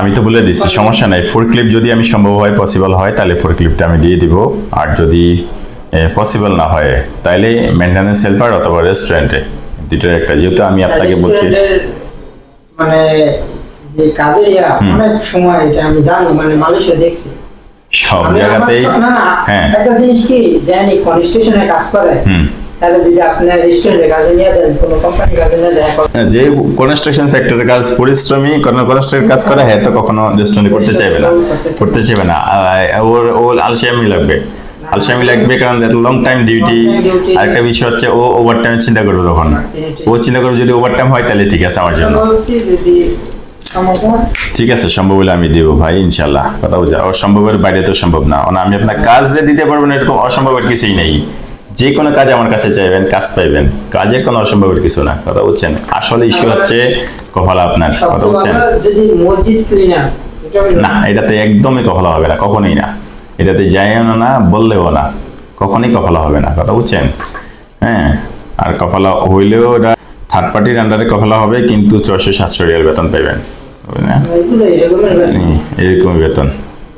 আমি তো বলে দিচ্ছি সমস্যা নাই। ফোরক্লিপ যদি আমি সম্ভব হয় পসিবল হয় তাহলে ফোরক্লিপটা আমি দিয়ে দিব, আর যদি পসিবল না হয় তাহলে মেইনটেনেন্স হেল্পার অথবা রেস্টুরেন্টে দুটোর একটা। যেহেতু আমি আপনাকে বলছি মানে যে কাজের অনেক সময় এটা আমি জানি, মানে মালয়েশিয়া দেখছি সব জায়গাতেই। হ্যাঁ, একটা জিনিস কি জানি কনস্ট্রাকশনে কাজ করে, তাহলে যদি আপনার রেস্টুরেন্টে কাজে নিয়ে দেন, কোনো কোম্পানি কাজে নিয়ে দেন, যে কনস্ট্রাকশন সেক্টরের কাজ পরিশ্রমী কোনো কনস্ট্রাকশনের কাজ করে, হ্যাঁ তো কখনো রেস্টুরেন্টে করতে চাইবে না, ওর আলসেমি লাগবে, কারণ লং টাইম ডিউটি। আরেকটা বিষয় হচ্ছে ও ওভার টাইম চিন্তা করবে, তখন ও চিন্তা করবে যদি ওভার টাইম হয় তাহলে ঠিক আছে আমার জন্য। ঠিক আছে, সম্ভব হলে আমি দেবো ভাই ইনশাল্লাহ, কথা বুঝা। অসম্ভবের বাইরে তো সম্ভব না, আমি আপনার কাজ যে দিতে পারবো না এরকম অসম্ভবের কিছুই নেই। যে কোনো কাজ আমার কাছে চাইবেন কাজ পাইবেন, কাজের কোনো অসম্ভবের কিছু না, কথা বুঝছেন। আসলে ইস্যু হচ্ছে কপাল আপনার, কথা বুঝছেন না। এটাতে একদমই কপাল হবে না, কখনোই না। এটাতে যাইও না, বললেও না, কখনোই কপাল হবে না, কথা বুঝছেন। হ্যাঁ, আর কপাল হইলেও ওরা থার্ড পার্টির আন্ডারে কপাল হবে, কিন্তু 600-700 রিয়াল বেতন পাইবেন, এরকমই বেতন।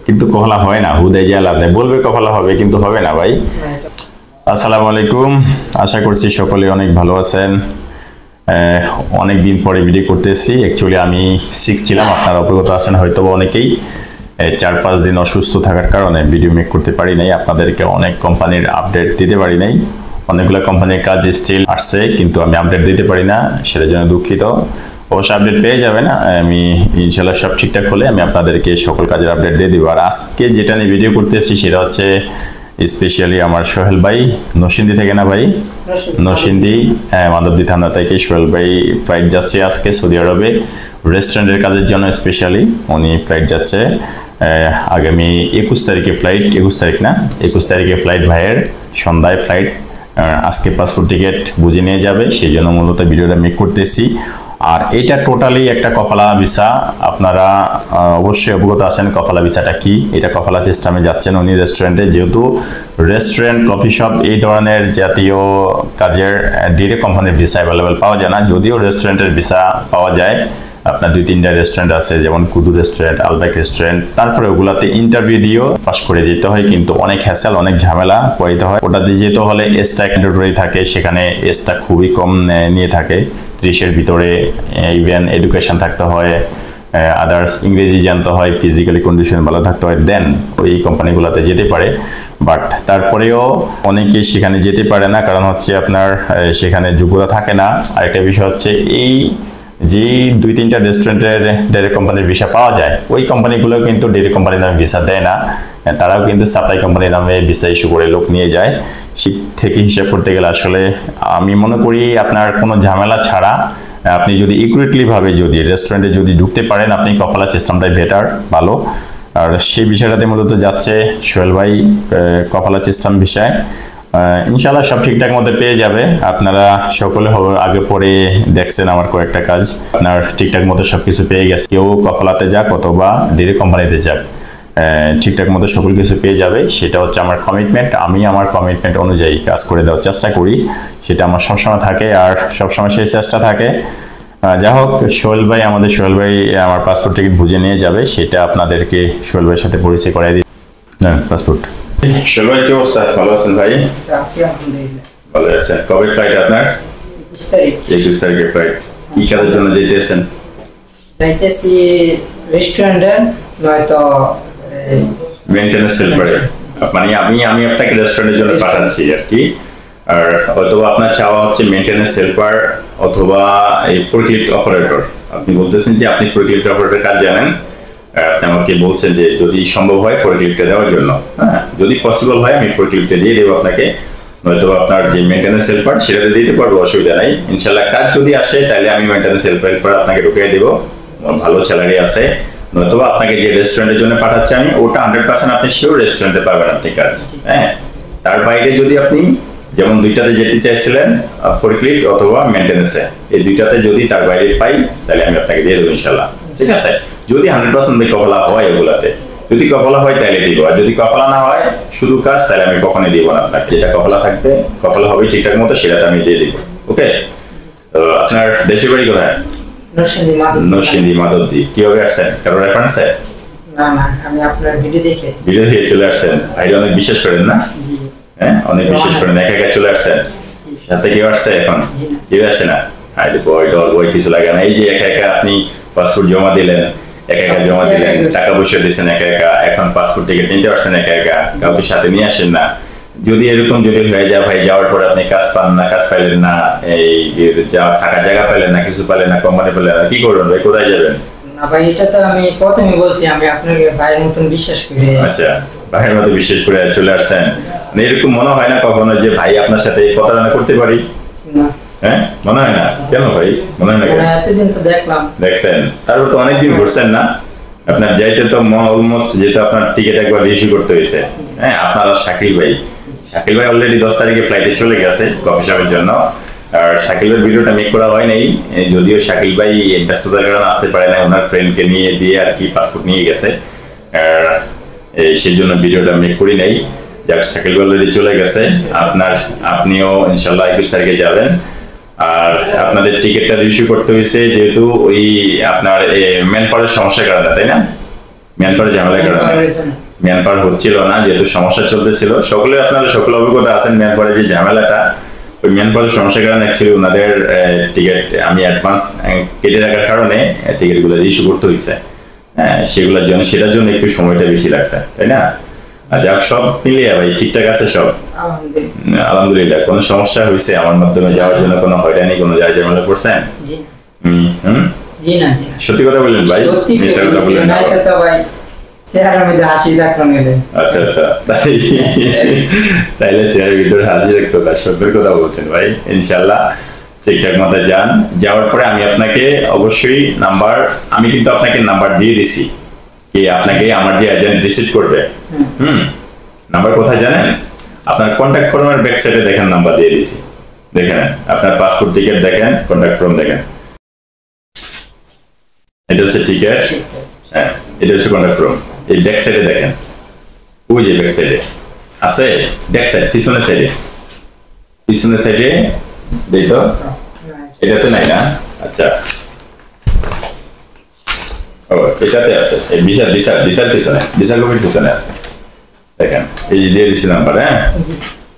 কিন্তু কপালা হয় না, হুদাই যা লাভ নেই, বলবে কপালা হবে কিন্তু হবে না ভাই। আসসালামু আলাইকুম, আশা করছি সকলে অনেক ভালো আছেন। অনেক দিন পরে ভিডিও করতেছি। অ্যাকচুয়ালি আমি সিক ছিলাম, আপনারা অবগত আছেন হয়তো অনেকেই। 4-5 দিন অসুস্থ থাকার কারণে ভিডিও মেক করতে পারি নাই, আপনাদেরকে অনেক কোম্পানির আপডেট দিতে পারি নাই। অনেকগুলো কোম্পানির কাজ স্টিল আসছে, কিন্তু আমি আপডেট দিতে পারি না, সেটার জন্য দুঃখিত। অবশ্যই আপডেট পেয়ে যাবেন, আমি ইনশাল্লাহ সব ঠিকঠাক হলে আমি আপনাদেরকে সকল কাজের আপডেট দিয়ে দিব। আর আজকে যেটা নিয়ে ভিডিও করতেছি সেটা হচ্ছে স্পেশালি আমার সোহেল ভাই নরসিংদী থেকে, না ভাই নরসিংদী মাধবদী থানা থেকে সোহেল ভাই ফ্লাইট যাচ্ছে আজকে সৌদি আরবে রেস্টুরেন্টের কাজের জন্য। স্পেশালি উনি ফ্লাইট যাচ্ছে আগামী 21 তারিখে ফ্লাইট, 21 তারিখে ফ্লাইট ভাইয়ের, সন্ধ্যায় ফ্লাইট। আজকে পাসপোর্ট টিকিট বুঝে নিয়ে যাবে, সেই জন্য মূলত ভিডিওটা মেক করতেছি। আর এটা টোটালি একটা কপালা ভিসা, আপনারা অবশ্যই অবগত আছেন কপালা ভিসাটা কি। এটা কপালা সিস্টেমে যাচ্ছেন উনি রেস্টুরেন্টে, যেহেতু রেস্টুরেন্ট কফি শপ এই ধরনের জাতীয় কাজের ডিরেক্ট কোম্পানির ভিসা অ্যাভেলেবেল পাওয়া যায় না। যদিও রেস্টুরেন্টের ভিসা পাওয়া যায়, আপনার 2-3টা রেস্টুরেন্ট আছে, যেমন কুদু রেস্টুরেন্ট, আলবাইক রেস্টুরেন্ট। তারপরে ওগুলাতে ইন্টারভিউ দিয়েও পাস করে দিতে হয়, কিন্তু অনেক হ্যাসেল, অনেক ঝামেলা পোহাইতে হয়। ওটাতে যেতে হলে এজটা ক্যান্ডিডেটরি থাকে, সেখানে এজটা খুবই কম নিয়ে থাকে, 30-এর ভিতরে। ইভেন এডুকেশন থাকতে হয়, আদার্স ইংরেজি জানতে হয়, ফিজিক্যালি কন্ডিশন ভালো থাকতে হয়, দেন ওই কোম্পানিগুলোতে যেতে পারে। বাট তারপরেও অনেকেই সেখানে যেতে পারে না, কারণ হচ্ছে আপনার সেখানে যোগ্যতা থাকে না। আরেকটা বিষয় হচ্ছে এই যে 2-3টা রেস্টুরেন্টের ডাইরেক্ট কোম্পানির ভিসা পাওয়া যায়, ওই কোম্পানিগুলো কিন্তু ডাইরেক্ট কোম্পানির নামে ভিসা দেয় না, তারাও কিন্তু সাপ্লাই কোম্পানির নামে ভিসা ইস্যু করে লোক নিয়ে যায়। শীত থেকে হিসাব করতে গেলে আসলে আমি মনে করি আপনার কোনো ঝামেলা ছাড়া আপনি যদি ইকুইটলি ভাবে যদি রেস্টুরেন্টে যদি ঢুকতে পারেন, আপনি কপালা সিস্টেমটাই বেটার, ভালো। আর সেই বিষয়টাতে মূলত যাচ্ছে সোহেল ভাই কপালা সিস্টেম বিষয়। ইনশাল্লাহ সব ঠিকঠাক মতো পেয়ে যাবে। আপনারা সকলে আগে পরে দেখছেন আমার কয়েকটা কাজ, আপনার ঠিকঠাক মতো সবকিছু পেয়ে গেছে। কেউ কপালাতে যাক অথবা ডিরেক্ট কোম্পানিতে যাক, ঠিকঠাক মতো সকল কিছু পেয়ে যাবে। সেটা হচ্ছে আমার কমিটমেন্ট। আমি আমার কমিটমেন্ট অনুযায়ী কাজ করে দেওয়ার চেষ্টা করি, সেটা আমার সবসময় থাকে, আর সবসময় সেই চেষ্টা থাকে। যা হোক, সোহেল ভাই আমার পাসপোর্ট টিকিট বুঝে নিয়ে যাবে, সেটা আপনাদেরকে সোহেল ভাইয়ের সাথে পরিচয় করাই দিই। পাসপোর্ট সোহেল ভাই, কি অবস্থা? ভালো আছেন ভাই? ভালো আছেন। কবে ফ্লাইট আপনার? 21 তারিখে ফ্লাইট। কি কাজের জন্য যাইতেছেন? যাইতেছি রেস্টুরেন্টে, নয়তো মেইনটেনেন্স হেল্পারে। মানে আমি আপনাকে রেস্টুরেন্টের জন্য পাঠাচ্ছি আর কি। আর হয়তো আপনার চাওয়া হচ্ছে মেইনটেনেন্স হেল্পার অথবা এই ফোরক্লিফট অপারেটর। আপনি বলতেছেন যে আপনি ফোরক্লিফট অপারেটর কাজ জানেন, আপনি আমাকে বলছেন যে যদি সম্ভব হয় ফোরক্লিফটে দেওয়ার জন্য। হ্যাঁ, যদি পসিবল হয় আমি ফোরক্লিফটে দিয়ে দেবো আপনাকে, নয়তো আপনার যে মেইনটেনেন্স হেল্পার সেটাতে দিতে পারবো, অসুবিধা নাই। ইনশাল্লাহ কাজ যদি আসে তাহলে আমি মেইনটেনেন্স হেল্পার আপনাকে ঢুকিয়ে দেবো, ভালো স্যালারি আছে। নয়তো আপনাকে যে রেস্টুরেন্টের জন্য পাঠাচ্ছি আমি, ওটা 100% আপনি শিওর রেস্টুরেন্টে পাবেন আপনি কাজ। হ্যাঁ, তার বাইরে যদি আপনি যেমন দুইটাতে যেতে চাইছিলেন, ফোরক্লিফট অথবা মেইনটেনেন্সে, এই দুইটাতে যদি তার বাইরে পাই তাহলে আমি আপনাকে দিয়ে দেবো ইনশাল্লাহ। ঠিক আছে, যদি 100% কপালা হয় এগুলাতে, যদি কপালা হয় তাহলে দিব, আর যদি কপালা না হয় শুধু কাজ, তাহলে আমি কখনোই দিব না আপনাকে। যেটা কপালা থাকবে, কপালা হবে ঠিকঠাক মতো, সেটাতে আমি দিয়ে দিব। ওকে, আপনার দেশের বাড়ি কোথায়? নরসিংদী মাধব। নরসিংদী মাধবদী। কিভাবে আসছেন? কারো রেফারেন্সে? না না, আমি আপনার ভিডিও দেখে ভিডিও দিয়ে চলে আসছেন। ভাইরা অনেক বিশ্বাস করেন না? জি হ্যাঁ, অনেক বিশ্বাস করেন। একা একা চলে আসছেন। সাথে কেউ আসছে এখন? জি না। কেউ আসে না? আরে বই কিছু লাগে না। এই যে একা একা আপনি পাসপোর্ট জমা দিলেন, একা একা জমা দিলেন, টাকা পয়সা দিয়েছেন একা একা, এখন পাসপোর্ট টিকিট নিতে পারছেন একা একা, কাউকে সাথে নিয়ে আসেন না। যদি এরকম যদি হয়ে যায় ভাই, যাওয়ার পরে আপনি কাজ পান না, কাজ পাইলেন না, এই থাকার জায়গা পেলেন না, কিছু পেলেন না, কোম্পানি পেলেন না, কি করবেন ভাই? কোথায় যাবেন? না ভাই, এটা তো আমি প্রথমে বলছি, আমি আপনাকে ভাইয়ের মতন বিশ্বাস করি। আচ্ছা, ভাইয়ের মতো বিশেষ করে চলে আসছেন। মানে এরকম মনে হয় না কখনো যে ভাই আপনার সাথে প্রতারণা করতে পারি? না, হ্যাঁ, মনে হয় না? কেন ভাই মনে হয় না? কেন? এতদিন তো দেখলাম। দেখছেন, তারপর তো অনেকদিন ঘুরছেন না? আপনার যাইতে তো অলমোস্ট, যেহেতু আপনার টিকিট একবার ইস্যু করতে হয়েছে। হ্যাঁ, আপনার আর শাকিল ভাই অলরেডি 10 তারিখে ফ্লাইটে চলে গেছে কফি শপের জন্য। আর শাকিলের ভিডিওটা মেক করা হয় নাই, যদিও শাকিল ভাই ব্যস্ততার কারণে আসতে পারে না, ওনার ফ্রেন্ডকে নিয়ে দিয়ে আর কি পাসপোর্ট নিয়ে গেছে। আর সেই জন্য ভিডিওটা মেক করি নাই। যাক, শাকিল ভাই অলরেডি চলে গেছে। আপনিও ইনশাল্লাহ 21 তারিখে যাবেন। আর আপনাদের টিকিটটা ইস্যু করতে হয়েছে যেহেতু ওই আপনার ম্যান পাওয়ারের সমস্যার কারণে, তাই না? ম্যান পাওয়ার ঝামেলার কারণে ম্যান পাওয়ার হচ্ছিল না, যেহেতু সমস্যা চলতেছিল। আপনারা সকলে অভিজ্ঞতা আছেন ম্যান পাওয়ারের যে ঝামেলাটা, ওই ম্যান পাওয়ারের সমস্যার কারণে অ্যাকচুয়ালি ওনাদের টিকিট আমি অ্যাডভান্স কেটে রাখার কারণে টিকিটগুলো ইস্যু করতে হয়েছে। হ্যাঁ, সেটার জন্য একটু সময়টা বেশি লাগছে, তাই না? আর যাক, সব মিলিয়ে ভাই ঠিকঠাক আছে সব? আলহামদুলিল্লাহ। কোনো সমস্যা হয়েছে আমার মাধ্যমে যাওয়ার জন্য? কোনো হয়রানি, কোনো ঝামেলা করছেন? সত্যি কথা বললেন ভাই? মিথ্যা কথা বললেন না? আচ্ছা আচ্ছা, তাইলে চেয়ারের ভিতরে হাজির রাখতো না, সত্যের কথা বলছেন ভাই। ইনশাল্লাহ ঠিকঠাক মতো যান। যাওয়ার পরে আমি আপনাকে অবশ্যই আমি কিন্তু আপনাকে নাম্বার দিয়ে দিছি, কি আপনাকে আমার যে এজেন্ট রিসিভ করবে। নাম্বার কোথায় জানেন? আপনার কন্ট্যাক্ট ফর্মের ব্যাক সাইডে দেখেন, নাম্বার দিয়ে দিছি। দেখেন, আপনার পাসপোর্ট টিকিট দেখেন, কন্ট্যাক্ট ফর্ম দেখেন। এটা হচ্ছে টিকিট, হ্যাঁ, এটা হচ্ছে কন্ট্যাক্ট ফর্ম। এই ব্যাক সাইডে দেখেন, ওই যে ব্যাক সাইডে আছে, ব্যাক সাইড পিছনের সাইডে দেখো, এটাতে নাই না? আচ্ছা, ও এটাতে আছে, এই ভিসার পিছনে, ভিসা কপির পিছনে আছে। দেখেন, এই যে দিয়ে দিচ্ছি নাম্বার। হ্যাঁ,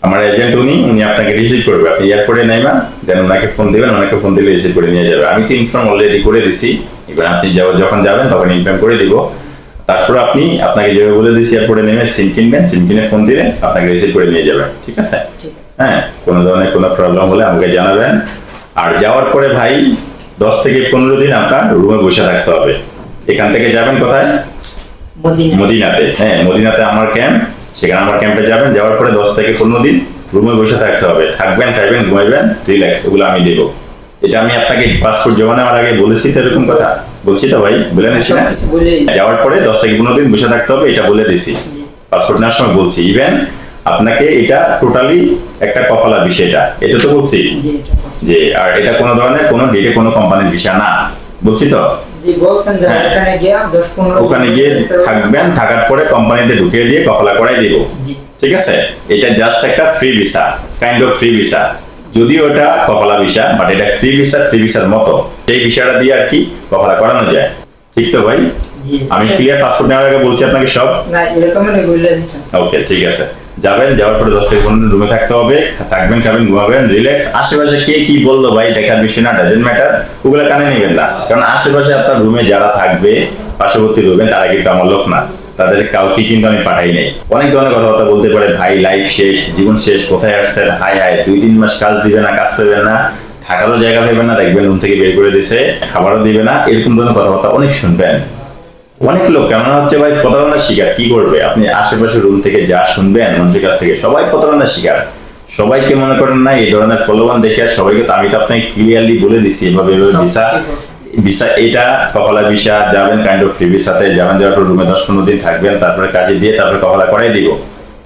আমার এজেন্ট উনি আপনাকে রিসিভ করবে। আপনি এয়ারপোর্টে নাইবা দেন ওনাকে ফোন দিবেন, ওনাকে ফোন দিলে রিসিভ করে নিয়ে যাবে। আমি তো ইনফর্ম অলরেডি করে দিছি। এবার আপনি যখন যাবেন তখন ইনফর্ম করে দিব। তারপর আপনাকে যেভাবে বলে দিছি, এয়ারপোর্টে নেমে সিম কিনবেন, সিম কিনে ফোন দিলে আপনাকে রিসিভ করে নিয়ে যাবেন। ঠিক আছে? হ্যাঁ, কোনো ধরনের কোনো প্রবলেম হলে আমাকে জানাবেন। আর যাওয়ার পরে ভাই 10 থেকে 15 দিন আপনার রুমে বসে থাকতে হবে। এখান থেকে যাবেন কোথায়? মদিনাতে। হ্যাঁ, মদিনাতে আমার ক্যাম্প, সেখানে আমার ক্যাম্পে যাবেন। যাওয়ার পরে 10 থেকে 15 দিন রুমে বসে থাকতে হবে। থাকবেন, খাইবেন, ঘুমাইবেন, রিল্যাক্স, এগুলো আমি দেবো। এটা আমি আপনাকে পাসপোর্ট জমা নেওয়ার আগে বলেছি তো, এরকম কথা বলছি তো ভাই, বলে নিচ্ছি না? যাওয়ার পরে 10 থেকে 15 দিন বসে থাকতে হবে, এটা বলে দিছি। পাসপোর্ট নেওয়ার সময় বলছি। ইভেন আপনাকে এটা টোটালি একটা কফালা বিষয়টা, এটা তো বলছি যে, আর এটা কোনো ধরনের কোনো ডেটে কোনো কোম্পানির বিষয় না, বলছি তো? ওখানে গিয়ে থাকবেন, থাকার পরে কোম্পানিতে ঢুকিয়ে দিয়ে কফালা করাই দিব। ঠিক আছে? এটা জাস্ট একটা free visa, kind of free visa. যদিও ওটা কফালা ভিসা, বাট এটা ফ্রি ভিসার মতো। সেই ভিসাটা দিয়ে আর কি কফালা করানো যায়। ঠিক তো ভাই? আমি ক্লিয়ার পাসপোর্ট নেওয়ার আগে বলছি আপনাকে সব? ওকে, ঠিক আছে। যাওয়ার পরে 10 থেকে 15 দিন রুমে থাকতে হবে। থাকবেন, খাবেন, ঘুমাবেন, রিল্যাক্স। আশেপাশে কে কি বললো ভাই দেখার বিষয় না, ডাজেন্ট ম্যাটার। ওগুলো কানে নেবেন না, কারণ আশেপাশে আপনার রুমে যারা থাকবে, পার্শ্ববর্তী রুমে, তারা কিন্তু আমার লোক না। তাদের কাউকে কিন্তু আমি পাঠাই নাই। অনেক ধরনের কথাবার্তা বলতে পারে, ভাই লাইফ শেষ, জীবন শেষ, কোথায় আসছেন, হাই 2-3 মাস কাজ দিবে না, কাজ দেবেন না, থাকারও জায়গা পাবেন না, দেখবেন রুম থেকে বের করে দিছে, খাবারও দিবে না, এরকম ধরনের কথাবার্তা অনেক শুনবেন। অনেক লোক কেমন হচ্ছে ভাই, প্রতারণার শিকার। কি করবে? আপনি আশেপাশে রুম থেকে যা শুনবেন মানুষের কাছ থেকে, সবাই প্রতারণার শিকার। সবাইকে মনে করেন না এই ধরনের ফলোয়ান দেখে সবাইকে, তো আমি তো আপনাকে ক্লিয়ারলি বলে দিছি এভাবে ভিসা এটা কফালা ভিসা। যাবেন কাইন্ড অফ ফ্রি ভিসাতে যাবেন, যাওয়ার পর রুমে 10-15 দিন থাকবেন, তারপরে কাজে দিয়ে তারপরে কফালা করাই দিব।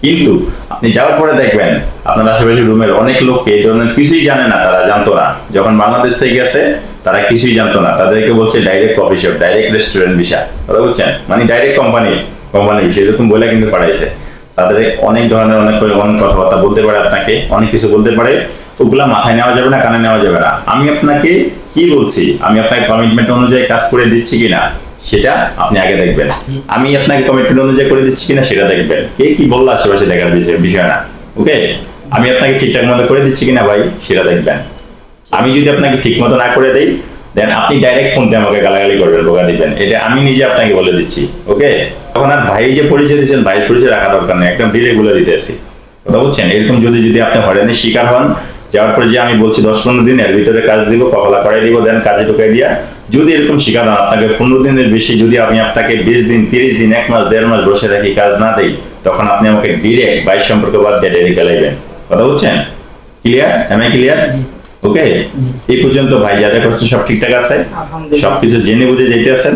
কিন্তু আপনি যাওয়ার পরে দেখবেন আপনার আশেপাশে রুমের অনেক লোক এই ধরনের কিছুই জানে না, তারা জানতো না। যখন বাংলাদেশ থেকে গেছে তারা কিছুই জানতো না, তাদেরকে বলছে direct coffee shop, direct restaurant visa, কথা বুঝছেন? মানে ডাইরেক্ট কোম্পানি ভিসা, এরকম বলে কিন্তু পাঠাইছে। তাদের অনেক ধরনের অনেক কথাবার্তা বলতে পারে, আপনাকে অনেক কিছু বলতে পারে। ওগুলা মাথায় নেওয়া যাবে না, কানে নেওয়া যাবে না। আমি আপনাকে কি বলছি, আমি আপনাকে কমিটমেন্ট অনুযায়ী কাজ করে দিচ্ছি কিনা সেটা আপনি আগে দেখবেন। আমি আপনাকে কমিটমেন্ট অনুযায়ী করে দিচ্ছি কিনা সেটা দেখবেন। কে কি বললো আশেপাশে দেখার বিষয় না। ওকে, আমি আপনাকে ঠিকঠাক মতো করে দিচ্ছি কিনা ভাই সেটা দেখবেন। আমি যদি আপনাকে ঠিক মতো না করে দেই, দেন আপনি ডাইরেক্ট ফোন দিয়ে আমাকে গালাগালি করবেন, বকা দিবেন। এটা আমি নিজে আপনাকে বলে দিচ্ছি। ওকে, তখন আর ভাই যে পরিচয় দিচ্ছেন, ভাইয়ের পরিচয় রাখা দরকার নেই, একদম ডিরেক্ট বলে দিতে আসি। কথা বুঝছেন? এরকম যদি আপনি হয়রানির শিকার হন, যাওয়ার পরে যে আমি বলছি 10-15 দিন এর ভিতরে কাজ দিব, কপালা করাই দিব, দেন কাজে ঢুকাই দিয়া, যদি এরকম শিকার হন, আপনাকে 15 দিনের বেশি যদি আমি আপনাকে 20 দিন, 30 দিন, 1 মাস, 1.5 মাস বসে রাখি, কাজ না দেই, তখন আপনি আমাকে ডিরেক্ট বাইশ সম্পর্ক বাদ দিয়ে ডাইরেক্ট গালাইবেন। কথা বুঝছেন? Clear? Am I clear? Okay, এই পর্যন্ত ভাই যা যা করছে সব ঠিকঠাক আছে? সবকিছু জেনে বুঝে যেতে আছেন?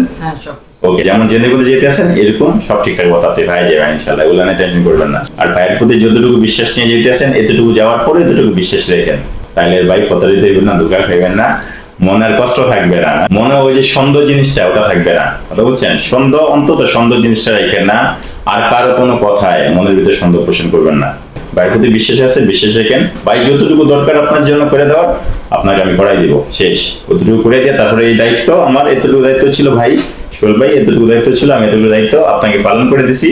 ওকে, যেমন জেনে বুঝে যেতে আছেন এরকম সব ঠিকঠাক বতাতে ভাই যাবেন ইনশাআল্লাহ, এগুলো নিয়ে টেনশন করবেন না। আর ভাইয়ের প্রতি যতটুকু বিশ্বাস নিয়ে যেতে আছেন, এতটুকু যাওয়ার পরে এতটুকু বিশ্বাস রাখেন। তাইলে ভাই কথা দিতে হইবেন না, ধোঁকা খাইবেন না, মনের কষ্ট থাকবে না, মনে ওই যে সন্দেহ জিনিসটা ওটা থাকবে না। কথা বুঝছেন? সন্দেহ, অন্তত সন্দেহ জিনিসটা রাখেন না, আর কারো কোনো কথায় মনের ভিতরে সন্দেহ পোষণ করবেন না। ভাইয়ের প্রতি বিশ্বাস আছে, বিশ্বাস রাখেন। ভাই যতটুকু দরকার আপনার জন্য করে দেওয়ার, আপনাকে আমি করাই দিব, শেষ। অতটুকু করে দিয়ে তারপরে এই দায়িত্ব আমার, এতটুকু দায়িত্ব ছিল ভাই সোহেল ভাই, এতটুকু দায়িত্ব ছিল, আমি এতটুকু দায়িত্ব আপনাকে পালন করে দিছি,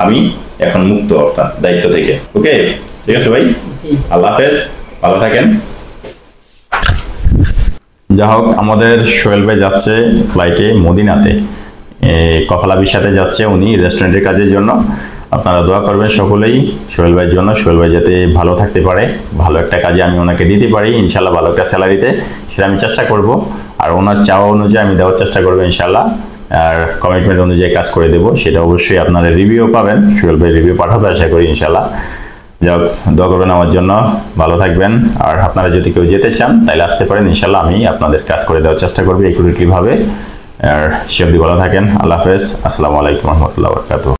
আমি এখন মুক্ত অর্থাৎ দায়িত্ব থেকে। ওকে, ঠিক আছে ভাই, আল্লাহ হাফেজ, ভালো থাকেন। যা হোক, আমাদের সোহেল ভাই যাচ্ছে ফ্লাইটে মদিনাতে, কপালা ভিসাতে যাচ্ছে উনি রেস্টুরেন্টের কাজের জন্য। আপনারা দোয়া করবেন সকলেই সোহেল ভাইয়ের জন্য, সোহেল ভাই যাতে ভালো থাকতে পারে, ভালো একটা কাজে আমি ওনাকে দিতে পারি ইনশাল্লাহ, ভালো একটা স্যালারিতে, সেটা আমি চেষ্টা করব। আর ওনার চাওয়া অনুযায়ী আমি দেওয়ার চেষ্টা করবো ইনশাল্লাহ, আর কমিটমেন্ট অনুযায়ী কাজ করে দেবো, সেটা অবশ্যই আপনারা রিভিউ পাবেন, সোহেল ভাই রিভিউ পাঠাবে আশা করি ইনশাল্লাহ। যাই হোক, দোয়া করবেন আমার জন্য, ভালো থাকবেন। আর আপনারা যদি কেউ যেতে চান তাহলে আসতে পারেন ইনশাল্লাহ, আমি আপনাদের কাজ করে দেওয়ার চেষ্টা করবো একুরেটলি ভাবে। আর সে অবধি ভালো থাকেন, আল্লাহ হাফেজ, আসসালামু আলাইকুম রহমতুল্লাহ বরকাতুহু।